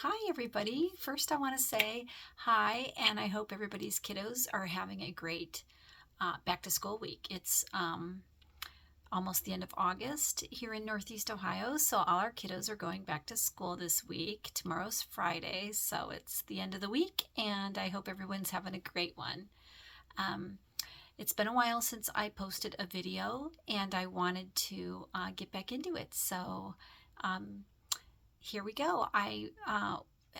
Hi everybody. First I want to say hi, and I hope everybody's kiddos are having a great back to school week. It's almost the end of August here in Northeast Ohio, so all our kiddos are going back to school this week. Tomorrow's Friday, so it's the end of the week, and I hope everyone's having a great one. It's been a while since I posted a video, and I wanted to get back into it, so here we go. I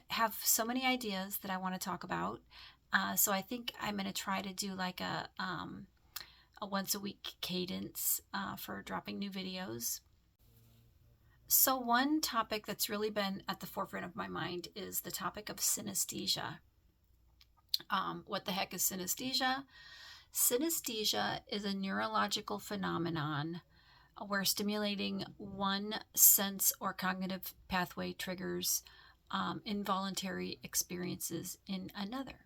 have so many ideas that I want to talk about. So I think I'm going to try to do like a once a week cadence for dropping new videos. So one topic that's really been at the forefront of my mind is the topic of synesthesia. What the heck is synesthesia? Synesthesia is a neurological phenomenon where stimulating one sense or cognitive pathway triggers involuntary experiences in another.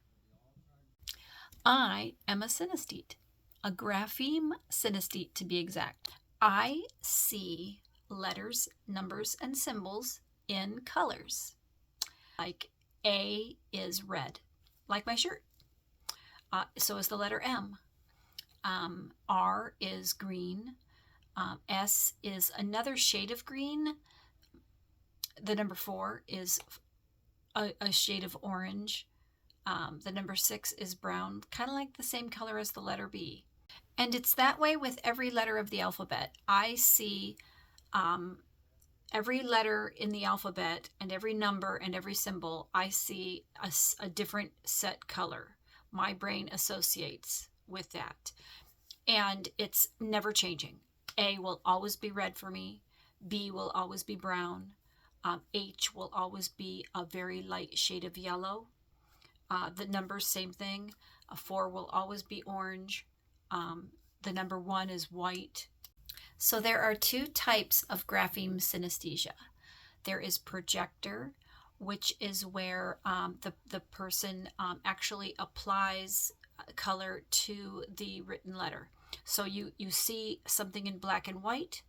I am a synesthete, a grapheme synesthete to be exact. I see letters, numbers, and symbols in colors. Like A is red, like my shirt. So is the letter M. R is green. S is another shade of green. The number 4 is a shade of orange. The number 6 is brown, kind of like the same color as the letter B. And it's that way with every letter of the alphabet. I see every letter in the alphabet and every number and every symbol, I see a different set color. My brain associates with that. And it's never changing. A will always be red for me. B will always be brown. H will always be a very light shade of yellow. The numbers, same thing. 4 will always be orange. The number 1 is white. So there are two types of grapheme synesthesia. There is projector, which is where the person actually applies color to the written letter. So you see something in black and white,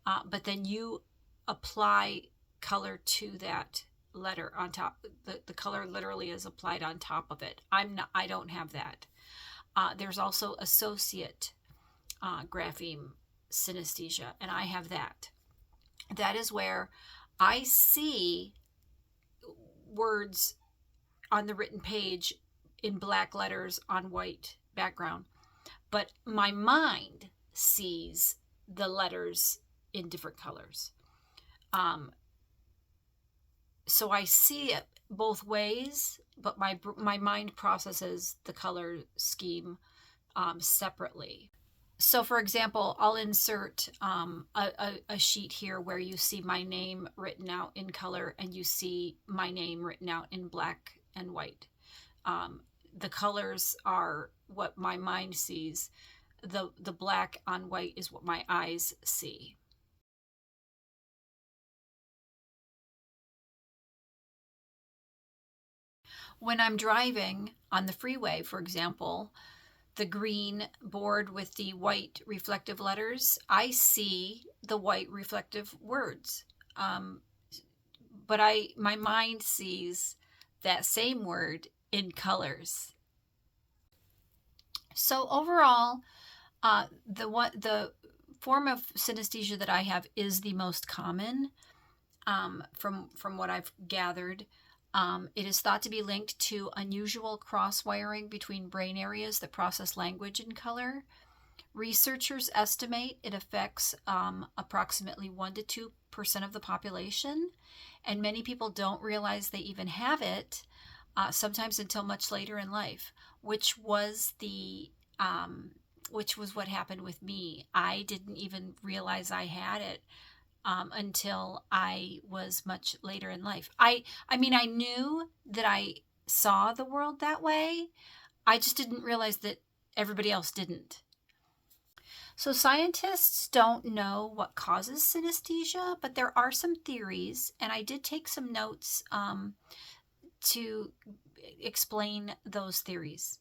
but then you apply color to that letter on top. The color literally is applied on top of it. I don't have that. There's also associate grapheme synesthesia, and I have that. That is where I see words on the written page in black letters on white background, but my mind sees the letters in different colors. So I see it both ways, but my mind processes the color scheme separately. So for example, I'll insert a sheet here where you see my name written out in color and you see my name written out in black and white. The colors are what my mind sees. The black on white is what my eyes see. When I'm driving on the freeway, for example, the green board with the white reflective letters, I see the white reflective words. But my mind sees that same word in colors. So overall, the form of synesthesia that I have is the most common from what I've gathered. It is thought to be linked to unusual cross-wiring between brain areas that process language and color. Researchers estimate it affects approximately 1 to 2% of the population, and many people don't realize they even have it, sometimes until much later in life, which was what happened with me. I didn't even realize I had it until I was much later in life. I mean, I knew that I saw the world that way. I just didn't realize that everybody else didn't. So scientists don't know what causes synesthesia, but there are some theories, and I did take some notes to explain those theories.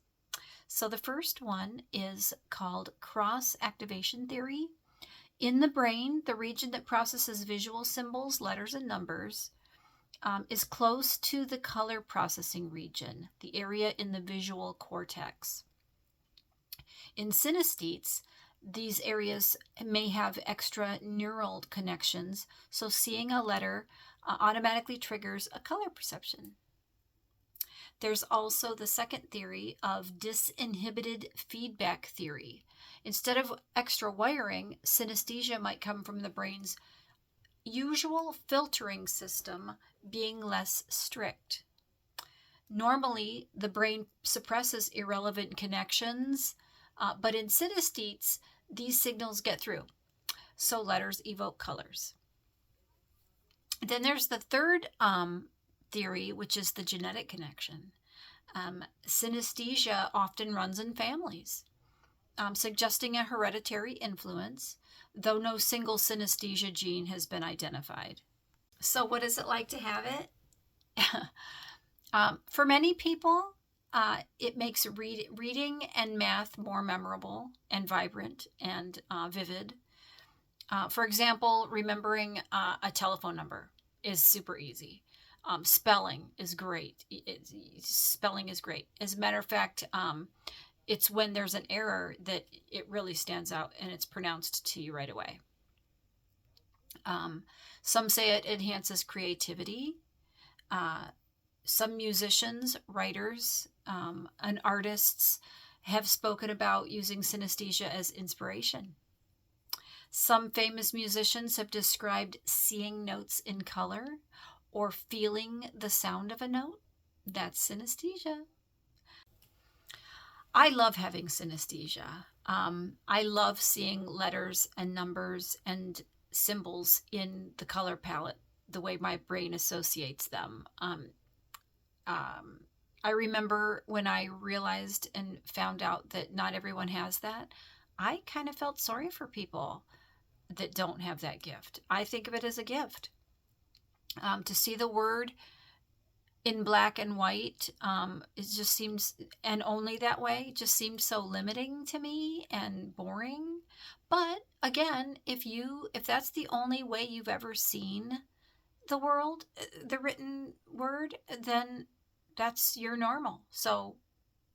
So the first one is called cross-activation theory. In the brain, the region that processes visual symbols, letters, and numbers is close to the color processing region, the area in the visual cortex. In synesthetes, these areas may have extra neural connections, so seeing a letter automatically triggers a color perception. There's also the second theory of disinhibited feedback theory. Instead of extra wiring, synesthesia might come from the brain's usual filtering system being less strict. Normally, the brain suppresses irrelevant connections, but in synesthetes, these signals get through. So letters evoke colors. Then there's the third theory, which is the genetic connection. Synesthesia often runs in families, suggesting a hereditary influence, though no single synesthesia gene has been identified. So what is it like to have it? For many people, it makes reading and math more memorable and vibrant and vivid. For example, remembering a telephone number is super easy. Spelling is great. Spelling is great. As a matter of fact, it's when there's an error that it really stands out and it's pronounced to you right away. Some say it enhances creativity. Some musicians, writers, and artists have spoken about using synesthesia as inspiration. Some famous musicians have described seeing notes in color or feeling the sound of a note. That's synesthesia. I love having synesthesia. I love seeing letters and numbers and symbols in the color palette, the way my brain associates them. I remember when I realized and found out that not everyone has that, I kind of felt sorry for people that don't have that gift. I think of it as a gift. To see the word in black and white, it just seems, and only that way, just seemed so limiting to me and boring. But again, if that's the only way you've ever seen the world, the written word, then that's your normal. So,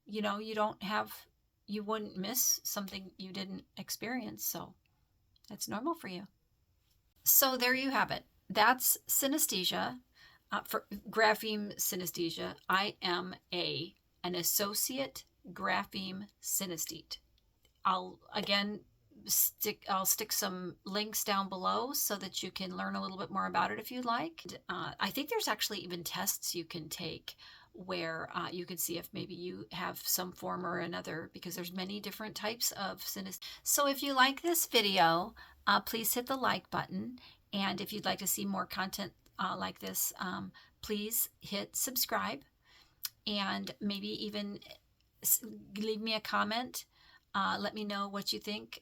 you wouldn't miss something you didn't experience. So that's normal for you. So there you have it. That's synesthesia. For grapheme synesthesia, I am an associate grapheme synesthete. I'll stick some links down below so that you can learn a little bit more about it if you'd like. I think there's actually even tests you can take where you can see if maybe you have some form or another, because there's many different types of synesthesia. So if you like this video, please hit the like button. And if you'd like to see more content like this, please hit subscribe, and maybe even leave me a comment. Let me know what you think.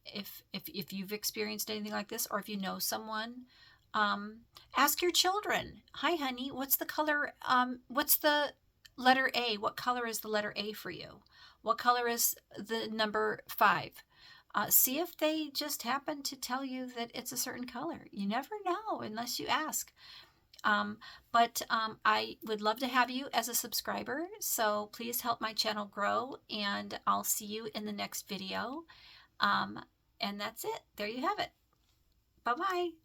If you've experienced anything like this, or if you know someone, ask your children. Hi, honey, what's the color? What's the letter A? What color is the letter A for you? What color is the number 5? See if they just happen to tell you that it's a certain color. You never know unless you ask. But I would love to have you as a subscriber, so please help my channel grow, and I'll see you in the next video. And that's it. There you have it. Bye-bye.